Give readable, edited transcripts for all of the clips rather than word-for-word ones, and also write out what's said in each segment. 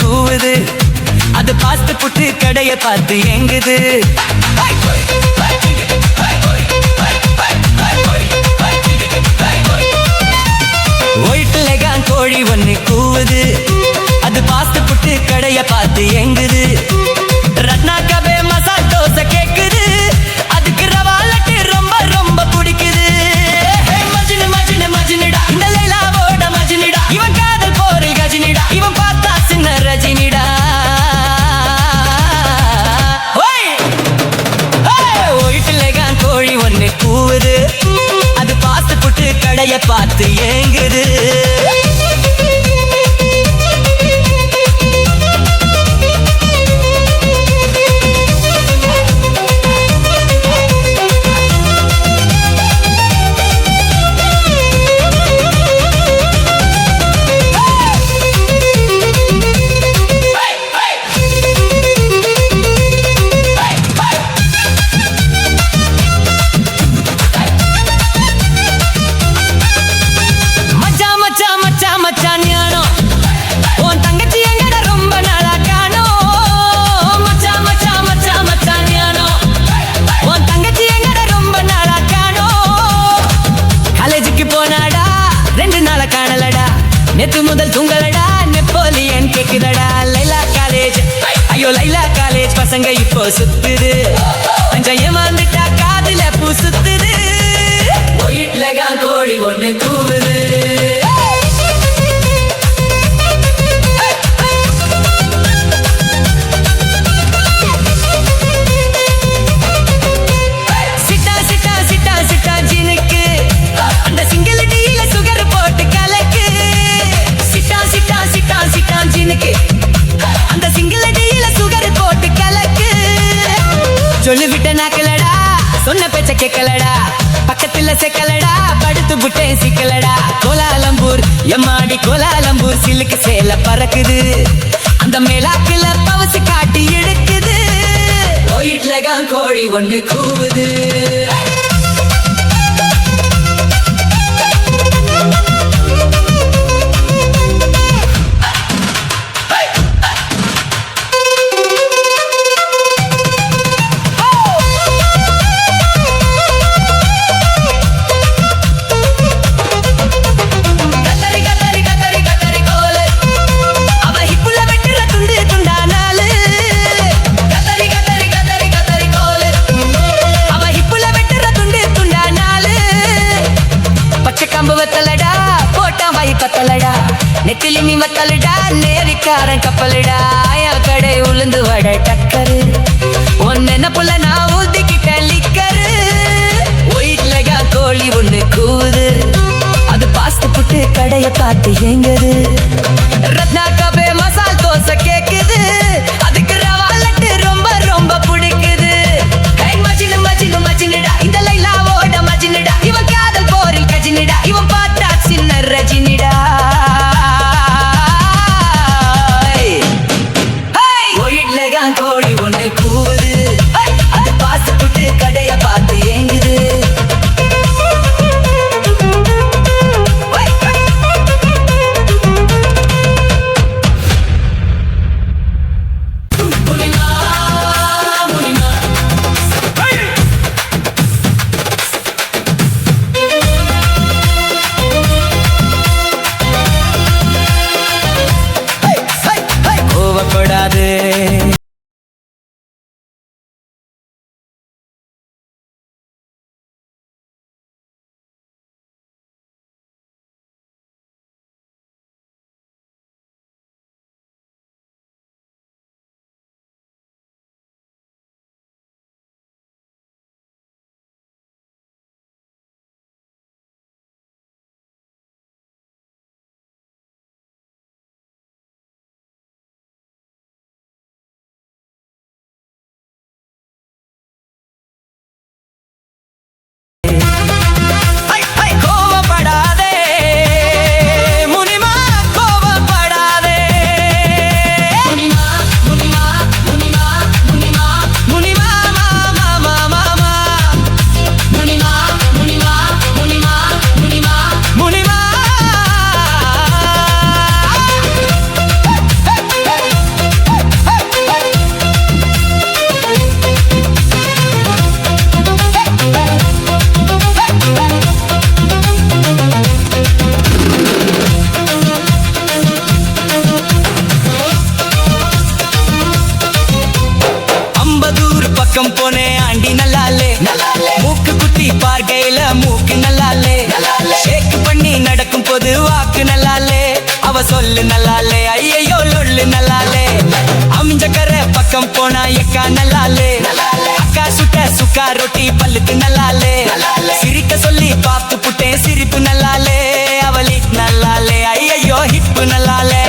கூவுது. அது பாஸ்ட் புட்டு கடைய பார்த்து எங்குது. ஒயிட் லெகான் கோழி ஒண்ணு கூவுது. அது பாஸ்ட் புட்டு கடைய பார்த்து எங்குது. ரத்னா கபே மசால் தோசை கேக்குது. அதுக்கு ரவா லட்டு ரொம்ப ரொம்ப பிடிக்குது. மஜ்னு மஜ்னு மஜ்னுடா இந்த லைலாவோட மஜ்னுடா. இவன் காதல் போரில் கஜினிடா. இவன் பார்த்தா சின்ன ரஜினிடா. ஒயிட் லெகான் கோழி ஒண்ணு கூவுது. அது பாஸ்ட் புட்டு கடைய பார்த்து ஏங்குது. நேத்து முதல் தூங்கலடா நெப்போலியன் கேக்குதடா. லைலா காலேஜ் ஐயோ லைலா காலேஜ் பசங்க இப்போ சுத்துது. கொஞ்சம் ஏமாந்துட்டா காதுல பூ சுத்துது. ஒயிட் லெகான் கோழி ஒண்ணு கூவுது. சிட்டா சிட்டா சிட்டா சிட்டா ஜினுக்கு அந்த சிங்கிள் டீல சுகர் போட்டு கலக்கு. சிட்டா சிட்டா சிட்டா ஜினுக்கு அந்த சிங்கிள் டீல சுகர் போட்டு கலக்கு. சொல்லி விட்ட நாக்கலடா சொன்ன பேச்ச கேட்கலடா. பக்கத்துல செக்கலடா படுத்து புட்டேன் சிக்கலடா. கோலாலம்பூர் எம்மாடி கோலாலம்பூர் சிலுக்கு சேல பறக்குது. அந்த மேலாக்குல பவசி காட்டி எடுக்குது. ஒயிட் லெகான் கோழி ஒண்ணு கூவுது. நெத்திலி நீ வத்தலடா நேரிக்காரன் கப்பலடா. ஆயா கடை உளுந்து வட டக்கரு ஒன்ன புள்ள நான் ஊத்திக்கிட்ட லிக்கரு. ஒயிட் லெகான் கோழி ஒண்ணு கூவுது. அது பாஸ்ட் புட்டு கடைய பார்த்து எங்குது. ரத்னா கபே மசால் தோசை கேக்குது. அதுக்கு ரவா லட்டு ரொம்ப ரொம்ப பிடிக்குது. மஜ்னு மஜ்னு மஜ்னுடா இந்த லைலாவோட மஜ்னுடா. இவன் காதல் போரில் கஜினிடா. இவன் பார்த்தா சின்ன ரஜினிடா. கோழி ஒண்ணு கூவுது. அது பாஸ்ட் புட்டு கடைய பார்த்து ஏங்குது. பக்கம் போனே ஆண்டி நல்லாலே மூக்கு குட்டி பார்க்கையில மூக்கு நல்லாலே ஷேக் பண்ணி நடக்கும் போது வாக்கு நல்லாலே அவ சொல்லு நல்லாலே ஐயோ லொல்லு நல்லாலே அமிஞ்ச கரை பக்கம் போனா எக்கா நல்லாலே அக்கா சுட்ட சுக்கா ரொட்டி பல்லுக்கு நல்லாலே சிரிக்க சொல்லி பார்த்து புட்டேன் சிரிப்பு நல்லாலே அவளி நல்லாலே ஐயோ ஹிப்பு நல்லாலே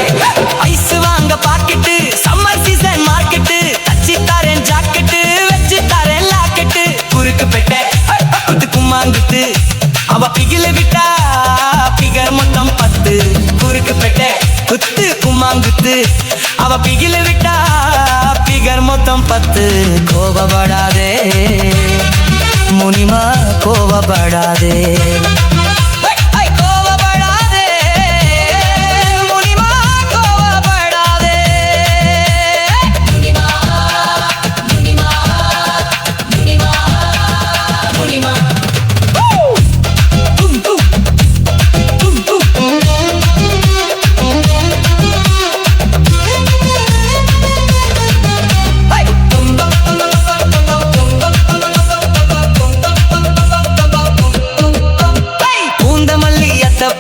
ஐஸ் வாங்க பாக்கெட்டு சம்மர் சீசன் மார்க்கெட்டு தச்சி தாரேன் ஜாக்கெட்டு வச்சு தாரேன் லாக்கெட்டு குறுக்கு பெட்டை குத்து கும்மாங்குத்து அவ பிகில விட்டா பிகர் மொத்தம் 10 குறுக்கு பெட்டை குத்து கும்மாங்குத்து அவ பிகில விட்டா பிகர் மொத்தம் 10 கோபப்படாதே முனிமா கோபப்படாதே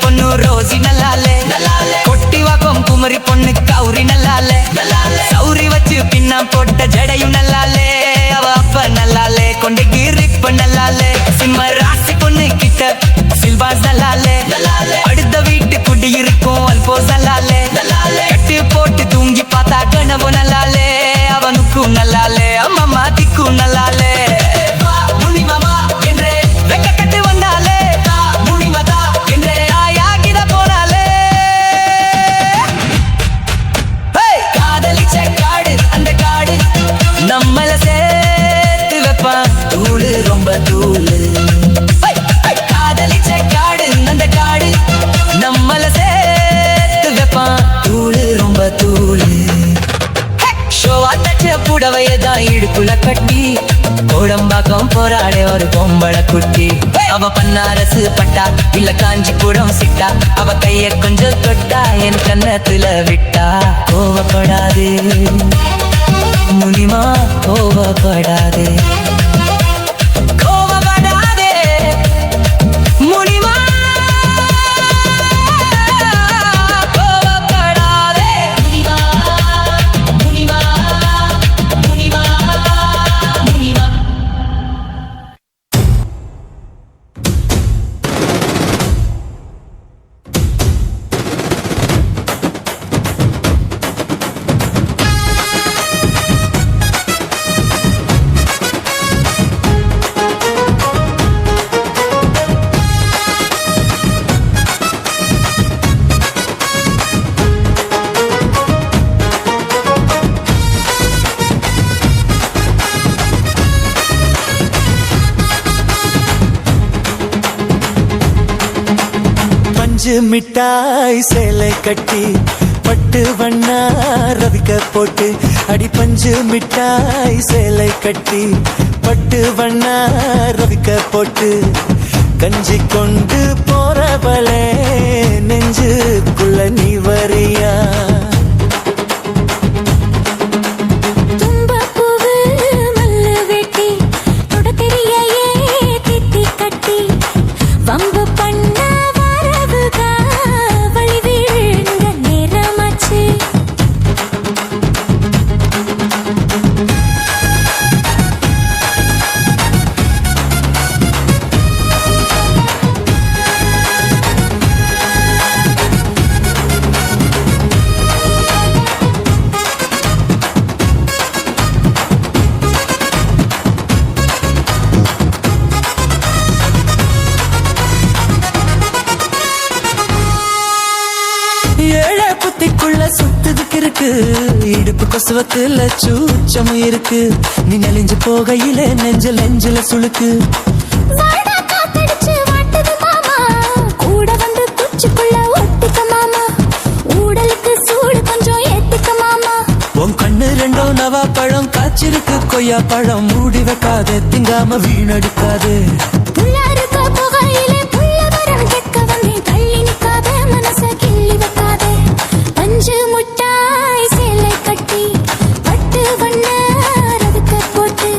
பொண்ணு ரோசி நல்லாலே கொட்டி வாக்கம் குமரி பொண்ணு கௌரி நல்லாலே சௌரி வச்சு பின்னா போட்ட ஜடையும் நல்லாலே அவ அப்ப நல்லாலே கொண்டு கீரிப்ப நல்லாலே சிம்ம ராசி பொண்ணு கிட்ட சில்வாஸ் நல்லாலே அடுத்த வீட்டு குடி இருக்கும் அல்போஸ் நல்லாலே கட்டு போட்டு தூங்கி பார்த்தா கனவு நல்லாலே அவனுக்கும் நல்லாலே அம்மா திக்கும் நல்லாலே நம்மள சேர்த்து வைப்பான் தூளு ரொம்ப தூளு காதலிச்ச காடு அந்த காடு நம்மள சேர்த்து வைப்பான் தூளு ரொம்ப தூளு ஷோவா தச்ச புடவையதான் இடுப்புல கட்டி கோடம்பாக்கம் போராடே ஒரு பொம்பளை குட்டி அவ பன்னாரசு பட்டா இல்ல காஞ்சி கூடம் சிட்டா அவ கைய கொஞ்சம் தொட்டா என் கன்னத்துல விட்டா கோவப்படாது முனிமா கோவப்படாதே கோவப்படாதே முனிமா கோவப்படாதே முனிமா முனிமா முனிமா முனிமா மிட்டாய் சேலை கட்டி பட்டு வண்ணா ரவிக்க போட்டு அடி பஞ்சு மிட்டாய் சேலை கட்டி பட்டு வண்ணா ரவிக்க போட்டு கஞ்சி கொண்டு போறவளே நெஞ்சுக்குள்ள நீ வரியா சுத்துதுக்கு இருக்கு இடுப்பு கொசுவத்துல சூச்சம் இருக்கு நீ நெளிஞ்சு போகையில நெஞ்சில சுளுக்கு கூட வந்து குச்சிக்குள்ள ஒட்டிக்க மாமா ஊடலுக்கு சூடு கொஞ்சம் ஏத்திக்க மாமா உன் கண்ணு ரெண்டோ நவா பழம் காய்ச்சிருக்கு கொய்யா பழம் மூடி வைக்காதே திங்காம வீணடிக்காதே பஞ்சு முட்டாய் சேலை கட்டி பட்டு வண்ண ரவிக்க போட்டு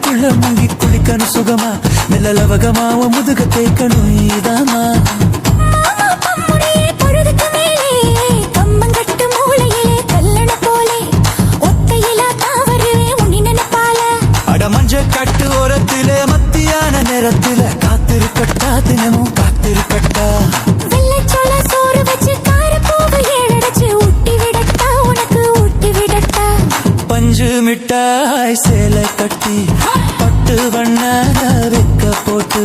தண்ணிக்குள்ள முங்கி குளிக்கணும் சுகமா மெல்ல லவகமாவ முதுக தேய்க்கணும் ஈதாமா மாமா பம்முடியே பொழுதுக்கு மேலே கம்பங்கட்டு மூளையிலே கல்லண போலே ஒத்தையிலா தாவருவே உன்னி நினைப்பால அட மஞ்ச கட்டு ஓரத்திலே மத்தியான நேரத்தில காத்திருக்கட்டா தினமும் காத்திருக்கட்டா வெள்ளைச்சோள சோறு வச்சு காரப்பூவை ஏழடைச்சு ஊட்டி விடட்டா உனக்கு ஊட்டி விடட்டா பஞ்சு மிட்டாய் சேலை கட்டி பட்டு வண்ண வைக்க போட்டு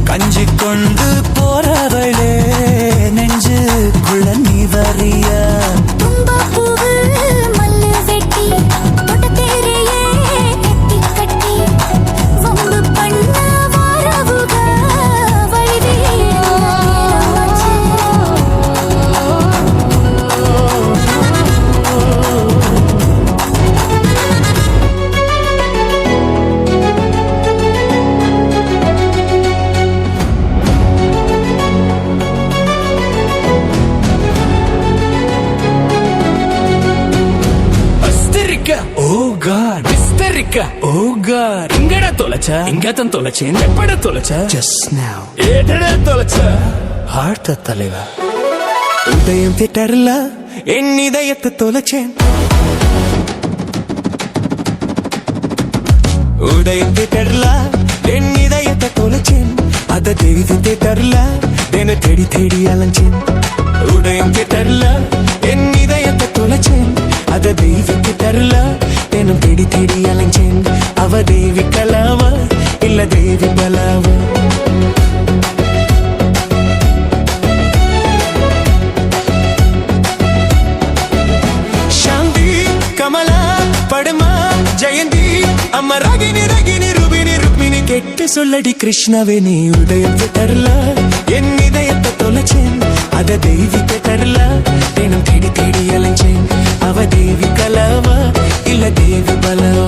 கஞ்சி கொண்டு போறவளே நெஞ்சுக்குள்ள நீ வரியா தும்பா பூவு மல்லு வெட்டி தொட்ட தேரையே கட்டி கட்டி வம்பு பண்ண வாரவுக ఓ గాడ్ ఇంగడ తొలచ ఇంగతం తొలచేన్ ఎప్పడ తొలచ జస్ట్ నౌ ఏటడ తొలచ பார்த்த தலைவா உதயம் தியேட்டர்ல என் இதயத்தை தொலைச்சேன் உதயம் தியேட்டர்ல என் இதயத்தை தொலைச்சேன் அத தேடி தியேட்டர்ல தின தேடி தேடி அலைஞ்சேன் உதயம் தியேட்டர்ல என் இதயத்தை தொலைச்சேன் அத தேவி தியேட்டர்ல தினம் தேடி தேடி அலைஞ்சேன் அவ தேவி கலாவா இல்ல தேவி பலாவா ஜெயந்தி அம்மா ராகினி ரகினி ரூபினி ருக்மினி கெட்டு சொல்லடி கிருஷ்ணவேணி உதயம் தியேட்டர்ல என் இதயத்தை தொலைச்சேன் அத தேவி தியேட்டர்ல தினம் தேடி தேடி அலைஞ்சேன் அவ தேவி கலாவா இல்ல தேவி பலவா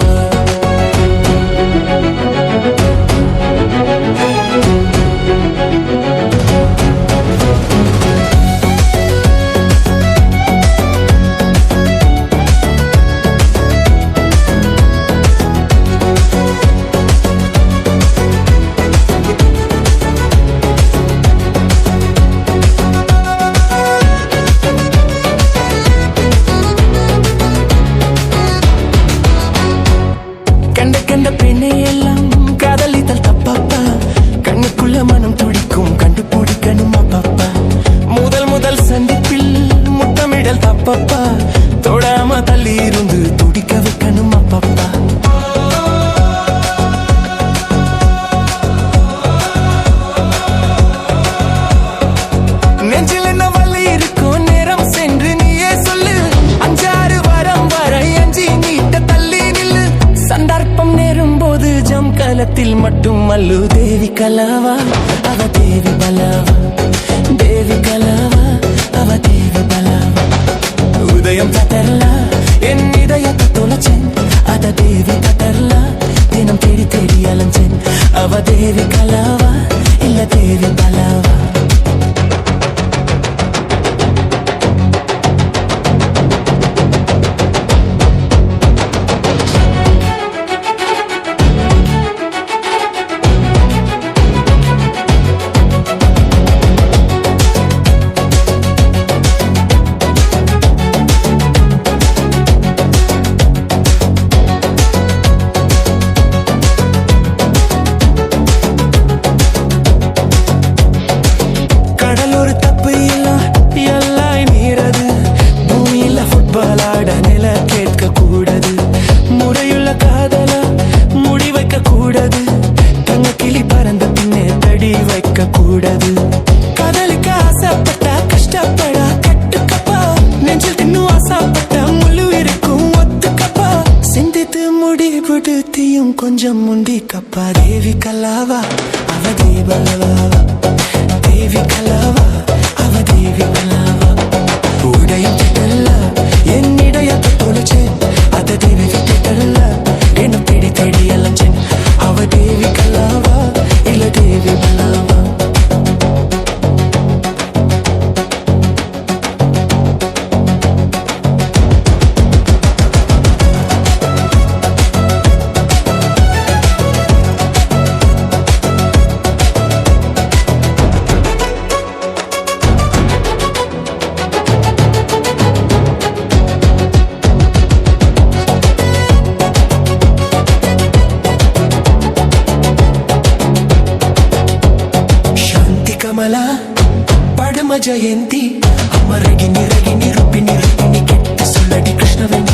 தொடாம தள்ளி இருந்து துடிக்க வைக்கணும் அப்பப்பா நெஞ்சில் என்ன வலி இருக்கும் நேரம் சென்று நீயே சொல்லு அஞ்சாறு வாரம் வரை அஞ்சி நீட்ட தள்ளி நில்லு சந்தர்ப்பம் நேரும் போது ஜம் காலத்தில் மட்டும் அல்லு தேவி கலாவா அவ தேவி பலாவா தேவி கலாவா அவ தேவி பலாவா உதயம் தியேட்டர்ல என் இதயத்தை தொலைச்சேன் அத தேவி தியேட்டர்ல தினம் தேடி தேடி அலைஞ்சேன் அவ தேவி கலாவா இல்ல தேவி பலாவா கொஞ்சம் முண்டி கப்பா தேவி கலாவா அவ தேவலவா தேவி கலாவா அவ தேவி கலாவா உடையும் திட்டல்ல என் இதயத்தை தொலைச்சேன் அத தேவி திட்டல்ல என்ன தேடி தேடி அலைஞ்சேன் அவ தேவி கலாவா இல்ல தேவி பலாவா నిర్మలా పడమ జయంతి అమ్మ రగిని రగిని రుపిని రుపిని కెట్ట సుల్లడి కృష్ణవేణి